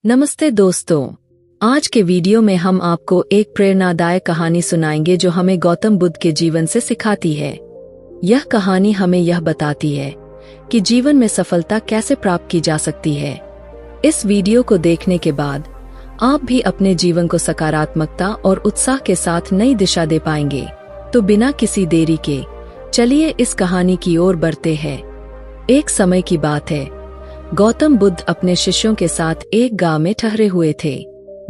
नमस्ते दोस्तों, आज के वीडियो में हम आपको एक प्रेरणादायक कहानी सुनाएंगे जो हमें गौतम बुद्ध के जीवन से सिखाती है। यह कहानी हमें यह बताती है कि जीवन में सफलता कैसे प्राप्त की जा सकती है। इस वीडियो को देखने के बाद आप भी अपने जीवन को सकारात्मकता और उत्साह के साथ नई दिशा दे पाएंगे। तो बिना किसी देरी के चलिए इस कहानी की ओर बढ़ते हैं। एक समय की बात है, गौतम बुद्ध अपने शिष्यों के साथ एक गांव में ठहरे हुए थे।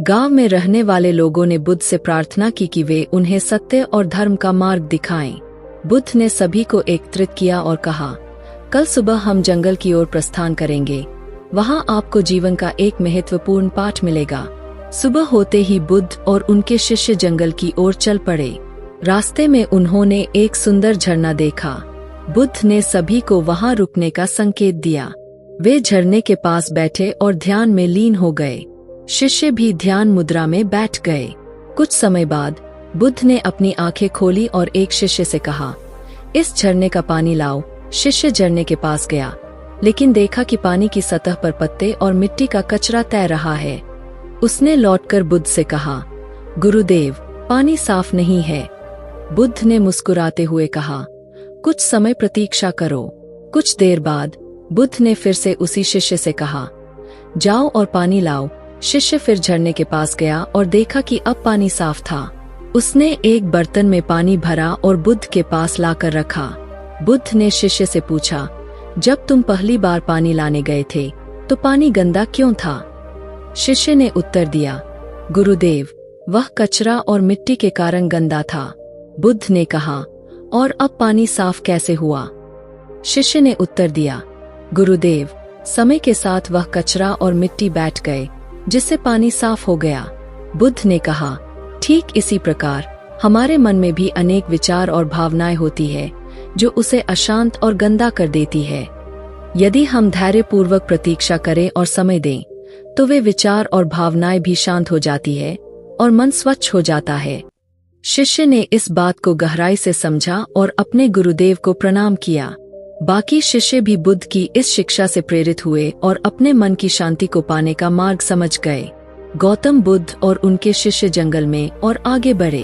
गांव में रहने वाले लोगों ने बुद्ध से प्रार्थना की कि वे उन्हें सत्य और धर्म का मार्ग दिखाएं। बुद्ध ने सभी को एकत्रित किया और कहा, कल सुबह हम जंगल की ओर प्रस्थान करेंगे। वहां आपको जीवन का एक महत्वपूर्ण पाठ मिलेगा। सुबह होते ही बुद्ध और उनके शिष्य जंगल की ओर चल पड़े। रास्ते में उन्होंने एक सुंदर झरना देखा। बुद्ध ने सभी को वहां रुकने का संकेत दिया। वे झरने के पास बैठे और ध्यान में लीन हो गए। शिष्य भी ध्यान मुद्रा में बैठ गए। कुछ समय बाद बुद्ध ने अपनी आंखें खोली और एक शिष्य से कहा, इस झरने का पानी लाओ। शिष्य झरने के पास गया, लेकिन देखा कि पानी की सतह पर पत्ते और मिट्टी का कचरा तैर रहा है। उसने लौटकर बुद्ध से कहा, गुरुदेव, पानी साफ नहीं है। बुद्ध ने मुस्कुराते हुए कहा, कुछ समय प्रतीक्षा करो। कुछ देर बाद बुद्ध ने फिर से उसी शिष्य से कहा, जाओ और पानी लाओ। शिष्य फिर झरने के पास गया और देखा कि अब पानी साफ था। उसने एक बर्तन में पानी भरा और बुद्ध के पास लाकर रखा। बुद्ध ने शिष्य से पूछा, जब तुम पहली बार पानी लाने गए थे तो पानी गंदा क्यों था? शिष्य ने उत्तर दिया, गुरुदेव, वह कचरा और मिट्टी के कारण गंदा था। बुद्ध ने कहा, और अब पानी साफ कैसे हुआ? शिष्य ने उत्तर दिया, गुरुदेव, समय के साथ वह कचरा और मिट्टी बैठ गए, जिससे पानी साफ हो गया। बुद्ध ने कहा, ठीक इसी प्रकार हमारे मन में भी अनेक विचार और भावनाएं होती है जो उसे अशांत और गंदा कर देती है। यदि हम धैर्यपूर्वक प्रतीक्षा करें और समय दें, तो वे विचार और भावनाएं भी शांत हो जाती है और मन स्वच्छ हो जाता है। शिष्य ने इस बात को गहराई से समझा और अपने गुरुदेव को प्रणाम किया। बाकी शिष्य भी बुद्ध की इस शिक्षा से प्रेरित हुए और अपने मन की शांति को पाने का मार्ग समझ गए। गौतम बुद्ध और उनके शिष्य जंगल में और आगे बढ़े।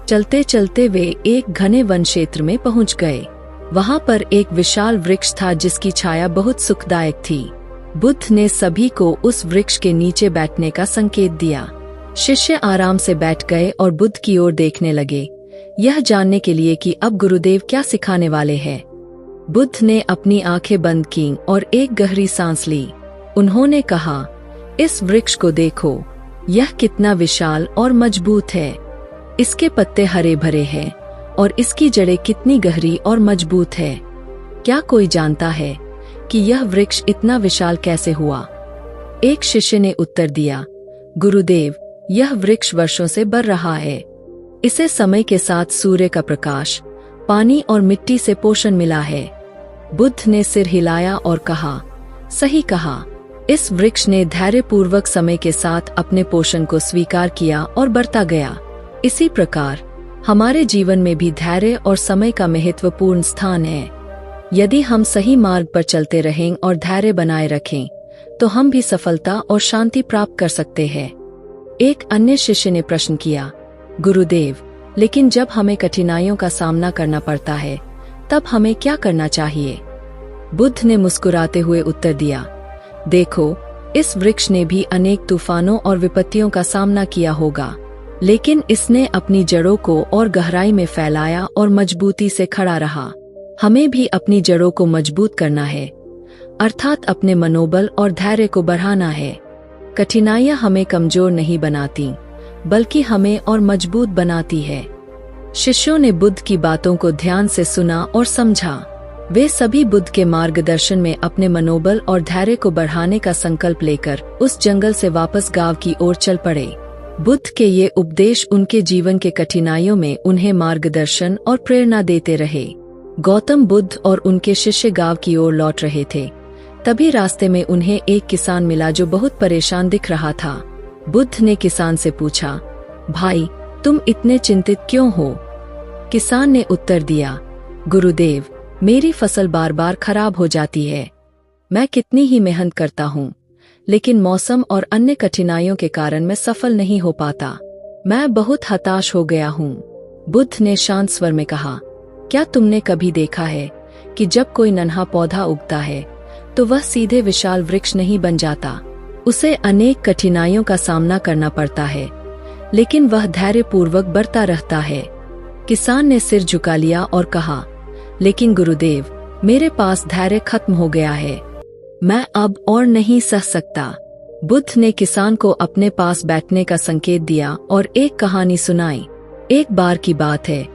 चलते चलते वे एक घने वन क्षेत्र में पहुंच गए। वहां पर एक विशाल वृक्ष था जिसकी छाया बहुत सुखदायक थी। बुद्ध ने सभी को उस वृक्ष के नीचे बैठने का संकेत दिया। शिष्य आराम से बैठ गए और बुद्ध की ओर देखने लगे, यह जानने के लिए कि अब गुरुदेव क्या सिखाने वाले हैं। बुद्ध ने अपनी आंखें बंद की और एक गहरी सांस ली। उन्होंने कहा, इस वृक्ष को देखो, यह कितना विशाल और मजबूत है। इसके पत्ते हरे भरे हैं और इसकी जड़ें कितनी गहरी और मजबूत है। क्या कोई जानता है कि यह वृक्ष इतना विशाल कैसे हुआ? एक शिष्य ने उत्तर दिया, गुरुदेव, यह वृक्ष वर्षों से बढ़ रहा है। इसे समय के साथ सूर्य का प्रकाश, पानी और मिट्टी से पोषण मिला है। बुद्ध ने सिर हिलाया और कहा, सही कहा। इस वृक्ष ने धैर्यपूर्वक समय के साथ अपने पोषण को स्वीकार किया और बढ़ता गया। इसी प्रकार हमारे जीवन में भी धैर्य और समय का महत्वपूर्ण स्थान है। यदि हम सही मार्ग पर चलते रहें और धैर्य बनाए रखें, तो हम भी सफलता और शांति प्राप्त कर सकते हैं। एक अन्य शिष्य ने प्रश्न किया, गुरुदेव, लेकिन जब हमें कठिनाइयों का सामना करना पड़ता है, तब हमें क्या करना चाहिए? बुद्ध ने मुस्कुराते हुए उत्तर दिया, देखो, इस वृक्ष ने भी अनेक तूफानों और विपत्तियों का सामना किया होगा, लेकिन इसने अपनी जड़ों को और गहराई में फैलाया और मजबूती से खड़ा रहा। हमें भी अपनी जड़ों को मजबूत करना है, अर्थात अपने मनोबल और धैर्य को बढ़ाना है। कठिनाइयां हमें कमजोर नहीं बनाती, बल्कि हमें और मजबूत बनाती है। शिष्यों ने बुद्ध की बातों को ध्यान से सुना और समझा। वे सभी बुद्ध के मार्गदर्शन में अपने मनोबल और धैर्य को बढ़ाने का संकल्प लेकर उस जंगल से वापस गांव की ओर चल पड़े। बुद्ध के ये उपदेश उनके जीवन के कठिनाइयों में उन्हें मार्गदर्शन और प्रेरणा देते रहे। गौतम बुद्ध और उनके शिष्य गांव की ओर लौट रहे थे। तभी रास्ते में उन्हें एक किसान मिला जो बहुत परेशान दिख रहा था। बुद्ध ने किसान से पूछा, भाई, तुम इतने चिंतित क्यों हो? किसान ने उत्तर दिया, गुरुदेव, मेरी फसल बार बार खराब हो जाती है। मैं कितनी ही मेहनत करता हूँ, लेकिन मौसम और अन्य कठिनाइयों के कारण मैं सफल नहीं हो पाता। मैं बहुत हताश हो गया हूँ। बुद्ध ने शांत स्वर में कहा, क्या तुमने कभी देखा है कि जब कोई नन्हा पौधा उगता है तो वह सीधे विशाल वृक्ष नहीं बन जाता। उसे अनेक कठिनाइयों का सामना करना पड़ता है, लेकिन वह धैर्यपूर्वक बढ़ता रहता है। किसान ने सिर झुका लिया और कहा, लेकिन गुरुदेव, मेरे पास धैर्य खत्म हो गया है। मैं अब और नहीं सह सकता। बुद्ध ने किसान को अपने पास बैठने का संकेत दिया और एक कहानी सुनाई। एक बार की बात है,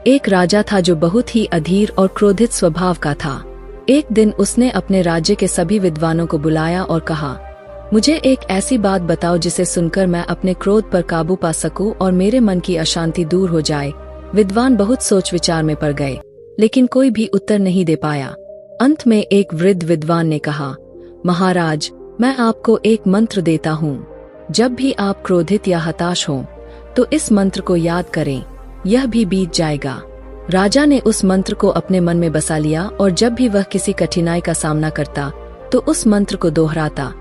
एक राजा था जो बहुत ही अधीर और क्रोधित स्वभाव का था। एक दिन उसने अपने राज्य के सभी विद्वानों को बुलाया और कहा, मुझे एक ऐसी बात बताओ जिसे सुनकर मैं अपने क्रोध पर काबू पा सकूं और मेरे मन की अशांति दूर हो जाए। विद्वान बहुत सोच विचार में पड़ गए, लेकिन कोई भी उत्तर नहीं दे पाया। अंत में एक वृद्ध विद्वान ने कहा, महाराज, मैं आपको एक मंत्र देता हूँ। जब भी आप क्रोधित या हताश हों, तो इस मंत्र को याद करें, यह भी बीत जाएगा। राजा ने उस मंत्र को अपने मन में बसा लिया और जब भी वह किसी कठिनाई का सामना करता तो उस मंत्र को दोहराता,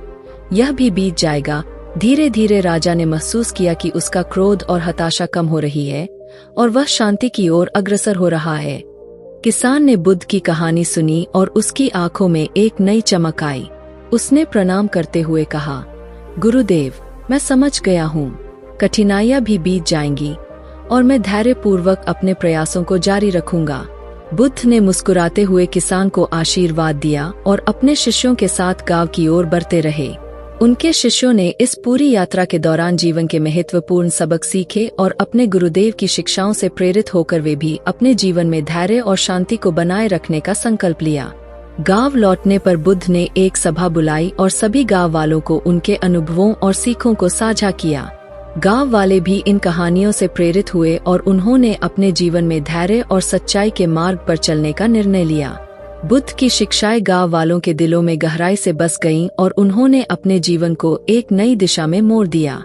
यह भी बीत जाएगा। धीरे धीरे राजा ने महसूस किया कि उसका क्रोध और हताशा कम हो रही है और वह शांति की ओर अग्रसर हो रहा है। किसान ने बुद्ध की कहानी सुनी और उसकी आंखों में एक नई चमक आई। उसने प्रणाम करते हुए कहा, गुरुदेव, मैं समझ गया हूँ। कठिनाइयाँ भी बीत जाएंगी और मैं धैर्यपूर्वक अपने प्रयासों को जारी रखूंगा। बुद्ध ने मुस्कुराते हुए किसान को आशीर्वाद दिया और अपने शिष्यों के साथ गांव की ओर बढ़ते रहे। उनके शिष्यों ने इस पूरी यात्रा के दौरान जीवन के महत्वपूर्ण सबक सीखे और अपने गुरुदेव की शिक्षाओं से प्रेरित होकर वे भी अपने जीवन में धैर्य और शांति को बनाए रखने का संकल्प लिया। गांव लौटने पर बुद्ध ने एक सभा बुलाई और सभी गांव वालों को उनके अनुभवों और सीखों को साझा किया। गांव वाले भी इन कहानियों से प्रेरित हुए और उन्होंने अपने जीवन में धैर्य और सच्चाई के मार्ग पर चलने का निर्णय लिया। बुद्ध की शिक्षाएं गांव वालों के दिलों में गहराई से बस गईं और उन्होंने अपने जीवन को एक नई दिशा में मोड़ दिया।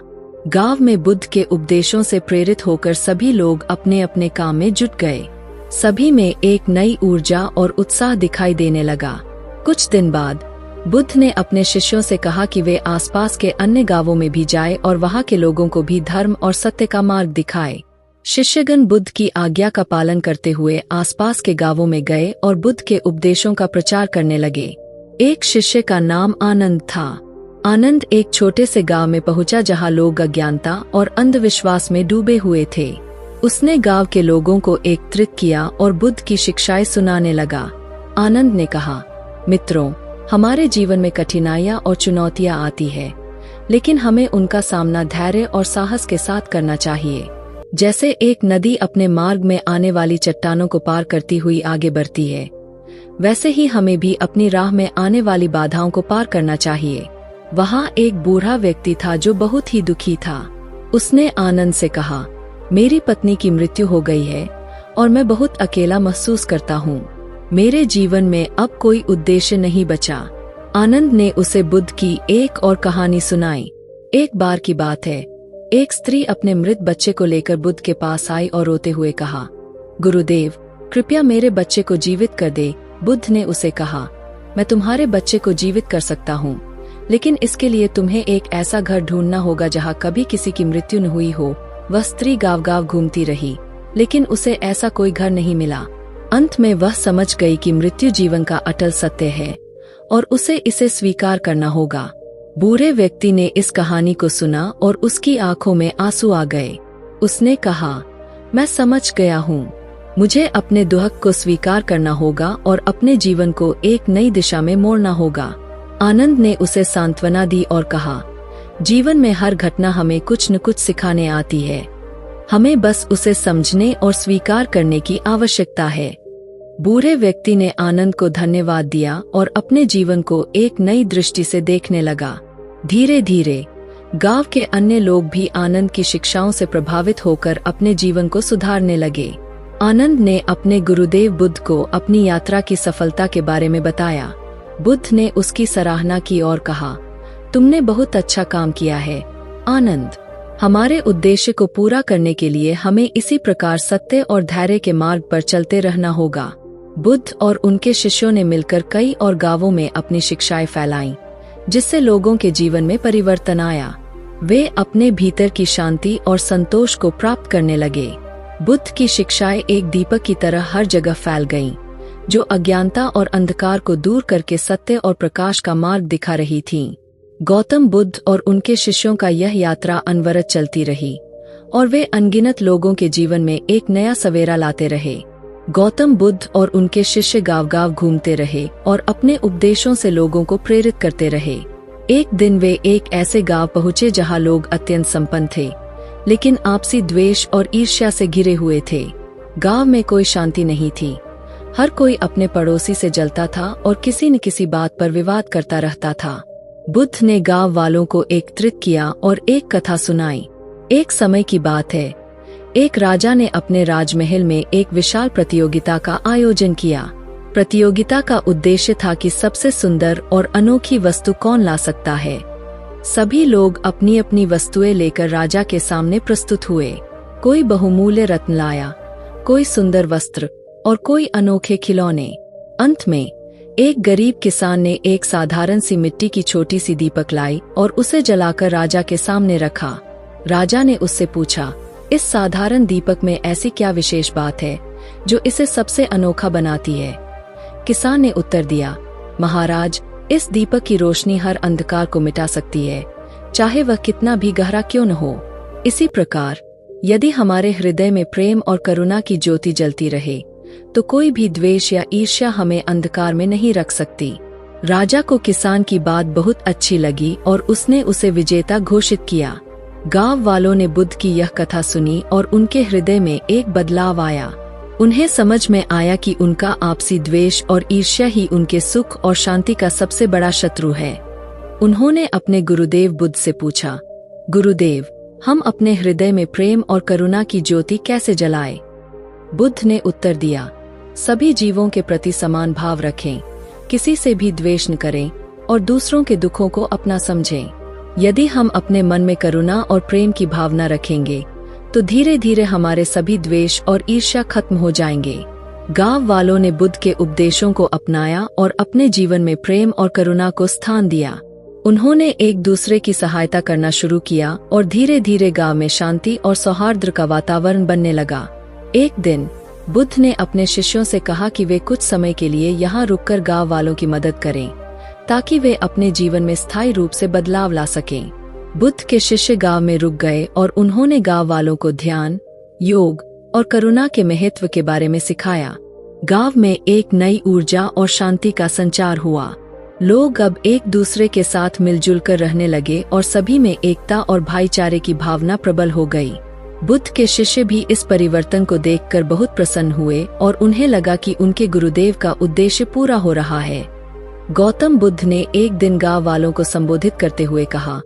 गांव में बुद्ध के उपदेशों से प्रेरित होकर सभी लोग अपने अपने काम में जुट गए। सभी में एक नई ऊर्जा और उत्साह दिखाई देने लगा। कुछ दिन बाद बुद्ध ने अपने शिष्यों से कहा कि वे आसपास के अन्य गांवों में भी जाएं और वहां के लोगों को भी धर्म और सत्य का मार्ग दिखाएं। शिष्यगण बुद्ध की आज्ञा का पालन करते हुए आसपास के गांवों में गए और बुद्ध के उपदेशों का प्रचार करने लगे। एक शिष्य का नाम आनंद था। आनंद एक छोटे से गांव में पहुंचा जहां लोग अज्ञानता और अंधविश्वास में डूबे हुए थे। उसने गांव के लोगों को एकत्रित किया और बुद्ध की शिक्षाएं सुनाने लगा। आनंद ने कहा, मित्रों, हमारे जीवन में कठिनाइयां और चुनौतियां आती है, लेकिन हमें उनका सामना धैर्य और साहस के साथ करना चाहिए। जैसे एक नदी अपने मार्ग में आने वाली चट्टानों को पार करती हुई आगे बढ़ती है, वैसे ही हमें भी अपनी राह में आने वाली बाधाओं को पार करना चाहिए। वहाँ एक बूढ़ा व्यक्ति था जो बहुत ही दुखी था। उसने आनंद से कहा, मेरी पत्नी की मृत्यु हो गई है और मैं बहुत अकेला महसूस करता हूँ। मेरे जीवन में अब कोई उद्देश्य नहीं बचा। आनंद ने उसे बुद्ध की एक और कहानी सुनाई। एक बार की बात है, एक स्त्री अपने मृत बच्चे को लेकर बुद्ध के पास आई और रोते हुए कहा, गुरुदेव, कृपया मेरे बच्चे को जीवित कर दे। बुद्ध ने उसे कहा, मैं तुम्हारे बच्चे को जीवित कर सकता हूँ, लेकिन इसके लिए तुम्हें एक ऐसा घर ढूंढना होगा जहाँ कभी किसी की मृत्यु न हुई हो। वह स्त्री गांव गांव घूमती रही, लेकिन उसे ऐसा कोई घर नहीं मिला। अंत में वह समझ गई कि मृत्यु जीवन का अटल सत्य है और उसे इसे स्वीकार करना होगा। बूढ़े व्यक्ति ने इस कहानी को सुना और उसकी आंखों में आंसू आ गए। उसने कहा, मैं समझ गया हूँ, मुझे अपने दुख को स्वीकार करना होगा और अपने जीवन को एक नई दिशा में मोड़ना होगा। आनंद ने उसे सांत्वना दी और कहा, जीवन में हर घटना हमें कुछ न कुछ सिखाने आती है, हमें बस उसे समझने और स्वीकार करने की आवश्यकता है। बूढ़े व्यक्ति ने आनंद को धन्यवाद दिया और अपने जीवन को एक नई दृष्टि से देखने लगा। धीरे धीरे गांव के अन्य लोग भी आनंद की शिक्षाओं से प्रभावित होकर अपने जीवन को सुधारने लगे। आनंद ने अपने गुरुदेव बुद्ध को अपनी यात्रा की सफलता के बारे में बताया। बुद्ध ने उसकी सराहना की और कहा, तुमने बहुत अच्छा काम किया है आनंद। हमारे उद्देश्य को पूरा करने के लिए हमें इसी प्रकार सत्य और धैर्य के मार्ग पर चलते रहना होगा। बुद्ध और उनके शिष्यों ने मिलकर कई और गांवों में अपनी शिक्षाएं फैलाईं, जिससे लोगों के जीवन में परिवर्तन आया। वे अपने भीतर की शांति और संतोष को प्राप्त करने लगे। बुद्ध की शिक्षाएं एक दीपक की तरह हर जगह फैल गईं, जो अज्ञानता और अंधकार को दूर करके सत्य और प्रकाश का मार्ग दिखा रही थीं। गौतम बुद्ध और उनके शिष्यों का यह यात्रा अनवरत चलती रही और वे अनगिनत लोगों के जीवन में एक नया सवेरा लाते रहे। गौतम बुद्ध और उनके शिष्य गांव-गांव घूमते रहे और अपने उपदेशों से लोगों को प्रेरित करते रहे। एक दिन वे एक ऐसे गांव पहुंचे जहां लोग अत्यंत संपन्न थे, लेकिन आपसी द्वेष और ईर्ष्या से घिरे हुए थे। गांव में कोई शांति नहीं थी। हर कोई अपने पड़ोसी से जलता था और किसी न किसी बात पर विवाद करता रहता था। बुद्ध ने गांव वालों को एकत्रित किया और एक कथा सुनाई। एक समय की बात है, एक राजा ने अपने राजमहल में एक विशाल प्रतियोगिता का आयोजन किया। प्रतियोगिता का उद्देश्य था कि सबसे सुंदर और अनोखी वस्तु कौन ला सकता है। सभी लोग अपनी अपनी वस्तुएं लेकर राजा के सामने प्रस्तुत हुए। कोई बहुमूल्य रत्न लाया, कोई सुंदर वस्त्र और कोई अनोखे खिलौने। अंत में एक गरीब किसान ने एक साधारण सी मिट्टी की छोटी सी दीपक लाई और उसे जलाकर राजा के सामने रखा। राजा ने उससे पूछा, इस साधारण दीपक में ऐसी क्या विशेष बात है जो इसे सबसे अनोखा बनाती है? किसान ने उत्तर दिया, महाराज, इस दीपक की रोशनी हर अंधकार को मिटा सकती है, चाहे वह कितना भी गहरा क्यों न हो। इसी प्रकार यदि हमारे हृदय में प्रेम और करुणा की ज्योति जलती रहे तो कोई भी द्वेष या ईर्ष्या हमें अंधकार में नहीं रख सकती। राजा को किसान की बात बहुत अच्छी लगी और उसने उसे विजेता घोषित किया। गांव वालों ने बुद्ध की यह कथा सुनी और उनके हृदय में एक बदलाव आया। उन्हें समझ में आया कि उनका आपसी द्वेष और ईर्ष्या ही उनके सुख और शांति का सबसे बड़ा शत्रु है। उन्होंने अपने गुरुदेव बुद्ध से पूछा, गुरुदेव, हम अपने हृदय में प्रेम और करुणा की ज्योति कैसे जलाएं? बुद्ध ने उत्तर दिया, सभी जीवों के प्रति समान भाव रखें, किसी से भी द्वेष न करें और दूसरों के दुखों को अपना समझें। यदि हम अपने मन में करुणा और प्रेम की भावना रखेंगे तो धीरे धीरे हमारे सभी द्वेष और ईर्ष्या खत्म हो जाएंगे। गांव वालों ने बुद्ध के उपदेशों को अपनाया और अपने जीवन में प्रेम और करुणा को स्थान दिया। उन्होंने एक दूसरे की सहायता करना शुरू किया और धीरे धीरे गांव में शांति और सौहार्द का वातावरण बनने लगा। एक दिन बुद्ध ने अपने शिष्यों से कहा कि वे कुछ समय के लिए यहाँ रुककर गांव वालों की मदद करें, ताकि वे अपने जीवन में स्थायी रूप से बदलाव ला सकें। बुद्ध के शिष्य गांव में रुक गए और उन्होंने गांव वालों को ध्यान, योग और करुणा के महत्व के बारे में सिखाया। गांव में एक नई ऊर्जा और शांति का संचार हुआ। लोग अब एक दूसरे के साथ मिलजुल कर रहने लगे और सभी में एकता और भाईचारे की भावना प्रबल हो गई। बुद्ध के शिष्य भी इस परिवर्तन को देखकर बहुत प्रसन्न हुए और उन्हें लगा कि उनके गुरुदेव का उद्देश्य पूरा हो रहा है। गौतम बुद्ध ने एक दिन गांव वालों को संबोधित करते हुए कहा,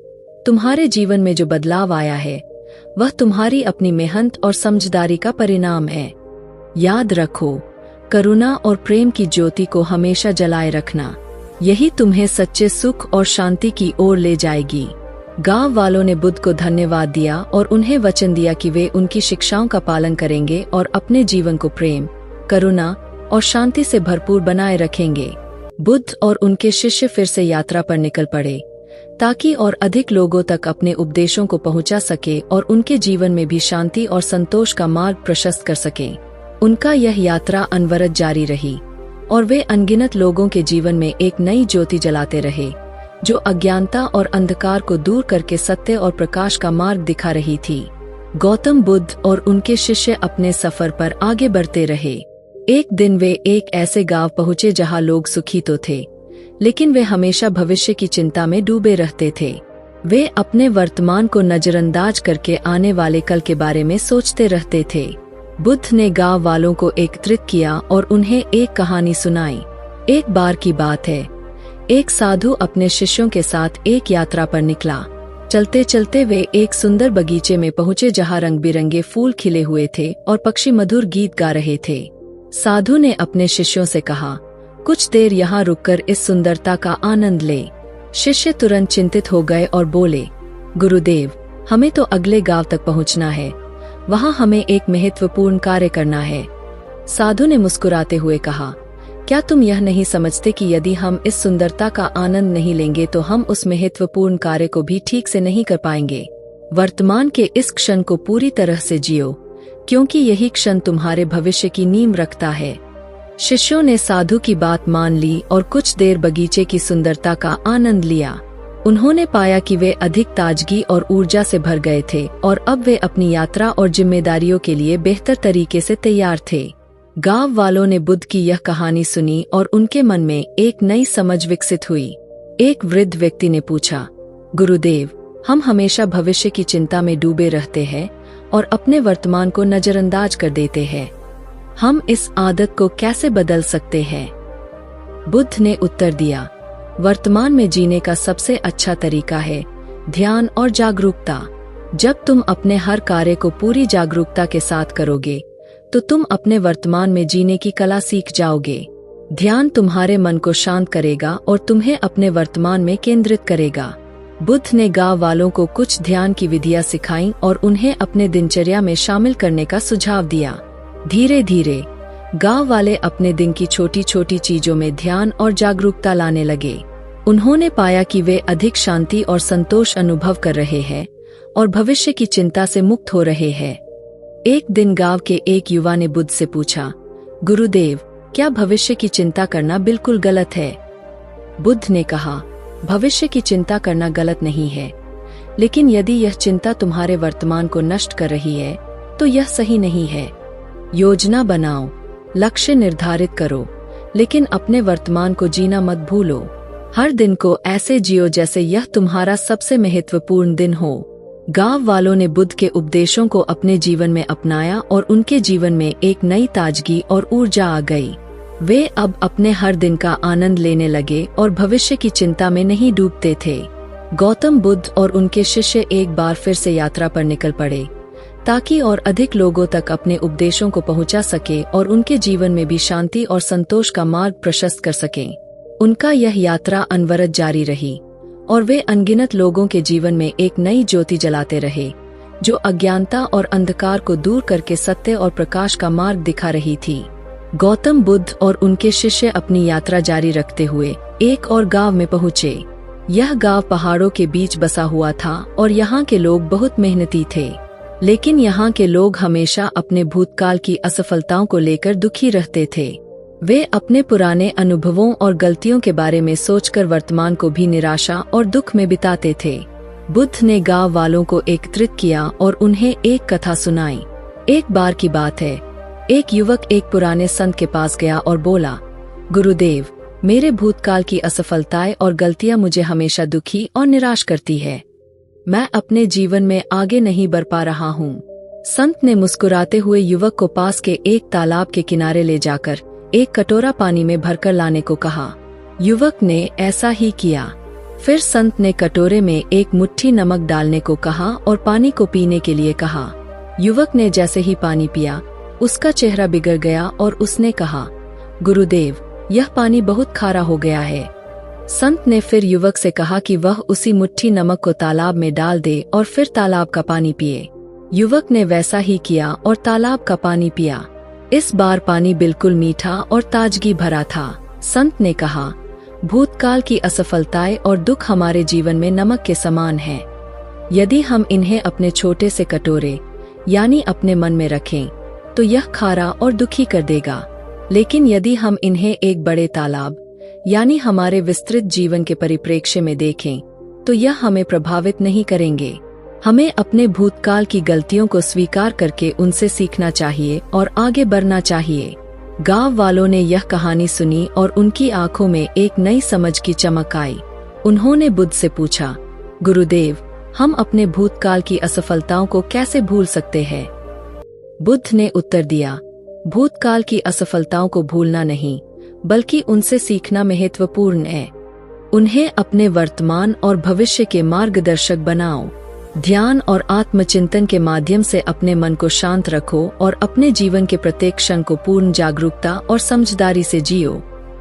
तुम्हारे जीवन में जो बदलाव आया है वह तुम्हारी अपनी मेहनत और समझदारी का परिणाम है। याद रखो, करुणा और प्रेम की ज्योति को हमेशा जलाए रखना, यही तुम्हें सच्चे सुख और शांति की ओर ले जाएगी। गांव वालों ने बुद्ध को धन्यवाद दिया और उन्हें वचन दिया कि वे उनकी शिक्षाओं का पालन करेंगे और अपने जीवन को प्रेम, करुणा और शांति से भरपूर बनाए रखेंगे। बुद्ध और उनके शिष्य फिर से यात्रा पर निकल पड़े, ताकि और अधिक लोगों तक अपने उपदेशों को पहुंचा सके और उनके जीवन में भी शांति और संतोष का मार्ग प्रशस्त कर सके। उनका यह यात्रा अनवरत जारी रही और वे अनगिनत लोगों के जीवन में एक नई ज्योति जलाते रहे, जो अज्ञानता और अंधकार को दूर करके सत्य और प्रकाश का मार्ग दिखा रही थी। गौतम बुद्ध और उनके शिष्य अपने सफर पर आगे बढ़ते रहे। एक दिन वे एक ऐसे गांव पहुंचे जहां लोग सुखी तो थे, लेकिन वे हमेशा भविष्य की चिंता में डूबे रहते थे। वे अपने वर्तमान को नजरअंदाज करके आने वाले कल के बारे में सोचते रहते थे। बुद्ध ने गांव वालों को एकत्रित किया और उन्हें एक कहानी सुनाई। एक बार की बात है, एक साधु अपने शिष्यों के साथ एक यात्रा पर निकला। चलते चलते वे एक सुंदर बगीचे में पहुंचे जहां रंग बिरंगे फूल खिले हुए थे और पक्षी मधुर गीत गा रहे थे। साधु ने अपने शिष्यों से कहा, कुछ देर यहाँ रुककर इस सुंदरता का आनंद ले। शिष्य तुरंत चिंतित हो गए और बोले, गुरुदेव, हमें तो अगले गांव तक पहुंचना है, वहां हमें एक महत्वपूर्ण कार्य करना है। साधु ने मुस्कुराते हुए कहा, क्या तुम यह नहीं समझते कि यदि हम इस सुंदरता का आनंद नहीं लेंगे तो हम उस महत्वपूर्ण कार्य को भी ठीक से नहीं कर पाएंगे। वर्तमान के इस क्षण को पूरी तरह से जियो, क्योंकि यही क्षण तुम्हारे भविष्य की नींव रखता है। शिष्यों ने साधु की बात मान ली और कुछ देर बगीचे की सुंदरता का आनंद लिया। उन्होंने पाया कि वे अधिक ताजगी और ऊर्जा से भर गए थे और अब वे अपनी यात्रा और जिम्मेदारियों के लिए बेहतर तरीके से तैयार थे। गांव वालों ने बुद्ध की यह कहानी सुनी और उनके मन में एक नई समझ विकसित हुई। एक वृद्ध व्यक्ति ने पूछा, गुरुदेव, हम हमेशा भविष्य की चिंता में डूबे रहते हैं और अपने वर्तमान को नजरअंदाज कर देते हैं। हम इस आदत को कैसे बदल सकते हैं? बुद्ध ने उत्तर दिया, वर्तमान में जीने का सबसे अच्छा तरीका है ध्यान और जागरूकता। जब तुम अपने हर कार्य को पूरी जागरूकता के साथ करोगे तो तुम अपने वर्तमान में जीने की कला सीख जाओगे। ध्यान तुम्हारे मन को शांत करेगा और तुम्हें अपने वर्तमान में केंद्रित करेगा। बुद्ध ने गांव वालों को कुछ ध्यान की विधियां सिखाईं और उन्हें अपने दिनचर्या में शामिल करने का सुझाव दिया। धीरे धीरे गांव वाले अपने दिन की छोटी छोटी चीजों में ध्यान और जागरूकता लाने लगे। उन्होंने पाया कि वे अधिक शांति और संतोष अनुभव कर रहे हैं और भविष्य की चिंता से मुक्त हो रहे हैं। एक दिन गांव के एक युवा ने बुद्ध से पूछा, गुरुदेव, क्या भविष्य की चिंता करना बिल्कुल गलत है? बुद्ध ने कहा, भविष्य की चिंता करना गलत नहीं है, लेकिन यदि यह चिंता तुम्हारे वर्तमान को नष्ट कर रही है तो यह सही नहीं है। योजना बनाओ, लक्ष्य निर्धारित करो, लेकिन अपने वर्तमान को जीना मत भूलो। हर दिन को ऐसे जियो जैसे यह तुम्हारा सबसे महत्वपूर्ण दिन हो। गांव वालों ने बुद्ध के उपदेशों को अपने जीवन में अपनाया और उनके जीवन में एक नई ताजगी और ऊर्जा आ गई। वे अब अपने हर दिन का आनंद लेने लगे और भविष्य की चिंता में नहीं डूबते थे। गौतम बुद्ध और उनके शिष्य एक बार फिर से यात्रा पर निकल पड़े ताकि और अधिक लोगों तक अपने उपदेशों को पहुंचा सके और उनके जीवन में भी शांति और संतोष का मार्ग प्रशस्त कर सके। उनका यह यात्रा अनवरत जारी रही और वे अनगिनत लोगों के जीवन में एक नई ज्योति जलाते रहे, जो अज्ञानता और अंधकार को दूर करके सत्य और प्रकाश का मार्ग दिखा रही थी। गौतम बुद्ध और उनके शिष्य अपनी यात्रा जारी रखते हुए एक और गांव में पहुंचे। यह गांव पहाड़ों के बीच बसा हुआ था और यहाँ के लोग बहुत मेहनती थे, लेकिन यहाँ के लोग हमेशा अपने भूतकाल की असफलताओं को लेकर दुखी रहते थे। वे अपने पुराने अनुभवों और गलतियों के बारे में सोचकर वर्तमान को भी निराशा और दुख में बिताते थे। बुद्ध ने गांव वालों को एकत्रित किया और उन्हें एक कथा सुनाई। एक बार की बात है, एक युवक एक पुराने संत के पास गया और बोला, गुरुदेव, मेरे भूतकाल की असफलताएं और गलतियां मुझे हमेशा दुखी और निराश करती है। मैं अपने जीवन में आगे नहीं बढ़ पा रहा हूँ। संत ने मुस्कुराते हुए युवक को पास के एक तालाब के किनारे ले जाकर एक कटोरा पानी में भरकर लाने को कहा। युवक ने ऐसा ही किया। फिर संत ने कटोरे में एक मुट्ठी नमक डालने को कहा और पानी को पीने के लिए कहा। युवक ने जैसे ही पानी पिया, उसका चेहरा बिगड़ गया और उसने कहा, गुरुदेव, यह पानी बहुत खारा हो गया है। संत ने फिर युवक से कहा कि वह उसी मुट्ठी नमक को तालाब में डाल दे और फिर तालाब का पानी पिए। युवक ने वैसा ही किया और तालाब का पानी पिया। इस बार पानी बिल्कुल मीठा और ताजगी भरा था। संत ने कहा, भूतकाल की असफलताएं और दुख हमारे जीवन में नमक के समान हैं। यदि हम इन्हें अपने छोटे से कटोरे यानी अपने मन में रखें तो यह खारा और दुखी कर देगा, लेकिन यदि हम इन्हें एक बड़े तालाब यानी हमारे विस्तृत जीवन के परिप्रेक्ष्य में देखें तो यह हमें प्रभावित नहीं करेंगे। हमें अपने भूतकाल की गलतियों को स्वीकार करके उनसे सीखना चाहिए और आगे बढ़ना चाहिए। गांव वालों ने यह कहानी सुनी और उनकी आंखों में एक नई समझ की चमक आई। उन्होंने बुद्ध से पूछा, गुरुदेव, हम अपने भूतकाल की असफलताओं को कैसे भूल सकते हैं? बुद्ध ने उत्तर दिया, भूतकाल की असफलताओं को भूलना नहीं, बल्कि उनसे सीखना महत्वपूर्ण है। उन्हें अपने वर्तमान और भविष्य के मार्गदर्शक बनाओ। ध्यान और आत्मचिंतन के माध्यम से अपने मन को शांत रखो और अपने जीवन के प्रत्येक क्षण को पूर्ण जागरूकता और समझदारी से जियो।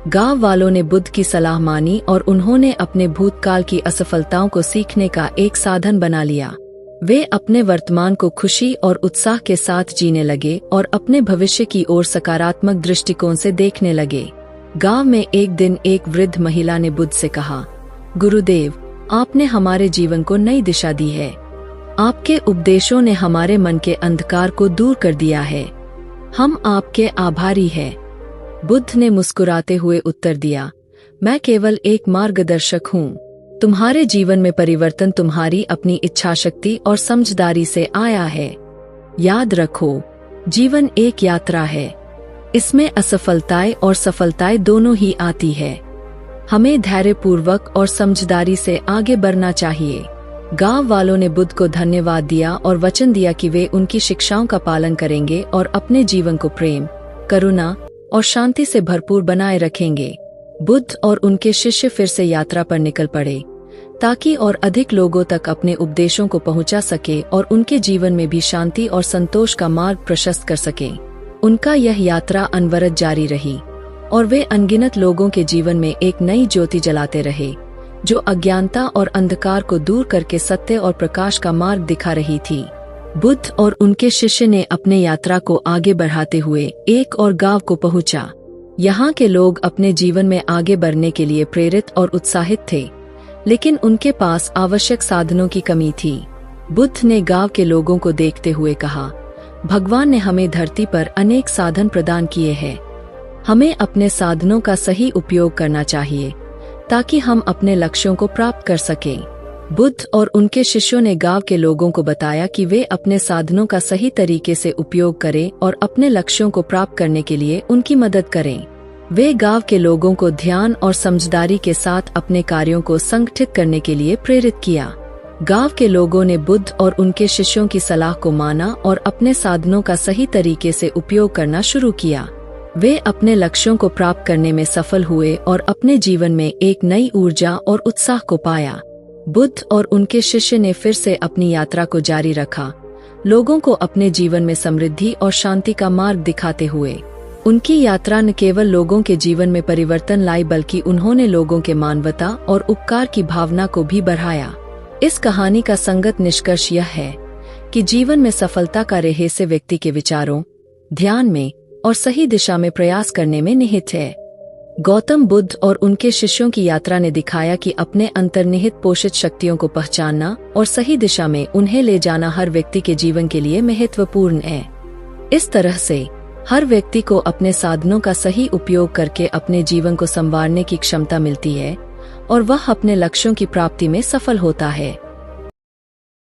गांव वालों ने बुद्ध की सलाह मानी और उन्होंने अपने भूतकाल की असफलताओं को सीखने का एक साधन बना लिया। वे अपने वर्तमान को खुशी और उत्साह के साथ जीने लगे और अपने भविष्य की ओर सकारात्मक दृष्टिकोण से देखने लगे। गांव में एक दिन एक वृद्ध महिला ने बुद्ध से कहा, गुरुदेव, आपने हमारे जीवन को नई दिशा दी है। आपके उपदेशों ने हमारे मन के अंधकार को दूर कर दिया है। हम आपके आभारी हैं। बुद्ध ने मुस्कुराते हुए उत्तर दिया, मैं केवल एक मार्गदर्शक हूँ। तुम्हारे जीवन में परिवर्तन तुम्हारी अपनी इच्छाशक्ति और समझदारी से आया है। याद रखो, जीवन एक यात्रा है। इसमें असफलताएं और सफलताएं दोनों ही आती है। हमें धैर्यपूर्वक और समझदारी से आगे बढ़ना चाहिए। गांव वालों ने बुद्ध को धन्यवाद दिया और वचन दिया कि वे उनकी शिक्षाओं का पालन करेंगे और अपने जीवन को प्रेम, करुणा और शांति से भरपूर बनाए रखेंगे। बुद्ध और उनके शिष्य फिर से यात्रा पर निकल पड़े ताकि और अधिक लोगों तक अपने उपदेशों को पहुंचा सके और उनके जीवन में भी शांति और संतोष का मार्ग प्रशस्त कर सके। उनका यह यात्रा अनवरत जारी रही और वे अनगिनत लोगों के जीवन में एक नई ज्योति जलाते रहे, जो अज्ञानता और अंधकार को दूर करके सत्य और प्रकाश का मार्ग दिखा रही थी। बुद्ध और उनके शिष्य ने अपने यात्रा को आगे बढ़ाते हुए एक और गांव को पहुंचा। यहाँ के लोग अपने जीवन में आगे बढ़ने के लिए प्रेरित और उत्साहित थे, लेकिन उनके पास आवश्यक साधनों की कमी थी। बुद्ध ने गांव के लोगों को देखते हुए कहा, भगवान ने हमें धरती पर अनेक साधन प्रदान किए हैं। हमें अपने साधनों का सही उपयोग करना चाहिए ताकि हम अपने लक्ष्यों को प्राप्त कर सकें। बुद्ध और उनके शिष्यों ने गांव के लोगों को बताया कि वे अपने साधनों का सही तरीके से उपयोग करें और अपने लक्ष्यों को प्राप्त करने के लिए उनकी मदद करें। वे गांव के लोगों को ध्यान और समझदारी के साथ अपने कार्यों को संगठित करने के लिए प्रेरित किया। गांव के लोगों ने बुद्ध और उनके शिष्यों की सलाह को माना और अपने साधनों का सही तरीके से उपयोग करना शुरू किया। वे अपने लक्ष्यों को प्राप्त करने में सफल हुए और अपने जीवन में एक नई ऊर्जा और उत्साह को पाया। बुद्ध और उनके शिष्य ने फिर से अपनी यात्रा को जारी रखा, लोगों को अपने जीवन में समृद्धि और शांति का मार्ग दिखाते हुए। उनकी यात्रा न केवल लोगों के जीवन में परिवर्तन लाई, बल्कि उन्होंने लोगों के मानवता और उपकार की भावना को भी बढ़ाया। इस कहानी का संगत निष्कर्ष यह है कि जीवन में सफलता का रहस्य व्यक्ति के विचारों, ध्यान में और सही दिशा में प्रयास करने में निहित है। गौतम बुद्ध और उनके शिष्यों की यात्रा ने दिखाया कि अपने अंतर्निहित पोषित शक्तियों को पहचानना और सही दिशा में उन्हें ले जाना हर व्यक्ति के जीवन के लिए महत्वपूर्ण है। इस तरह से हर व्यक्ति को अपने साधनों का सही उपयोग करके अपने जीवन को संवारने की क्षमता मिलती है और वह अपने लक्ष्यों की प्राप्ति में सफल होता है।